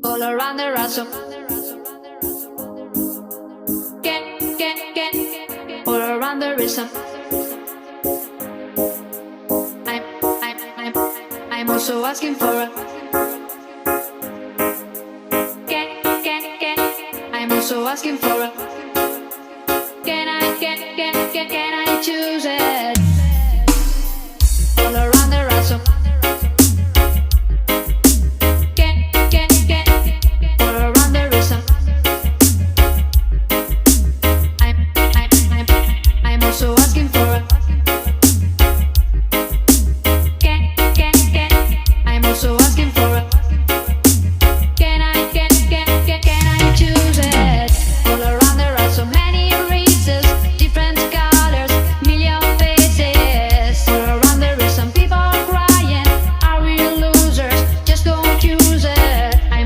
all around the ransom. All around the rhythm. I'm, I'm, I'm, I'm also asking for a. I'm also asking for a. Can I choose it?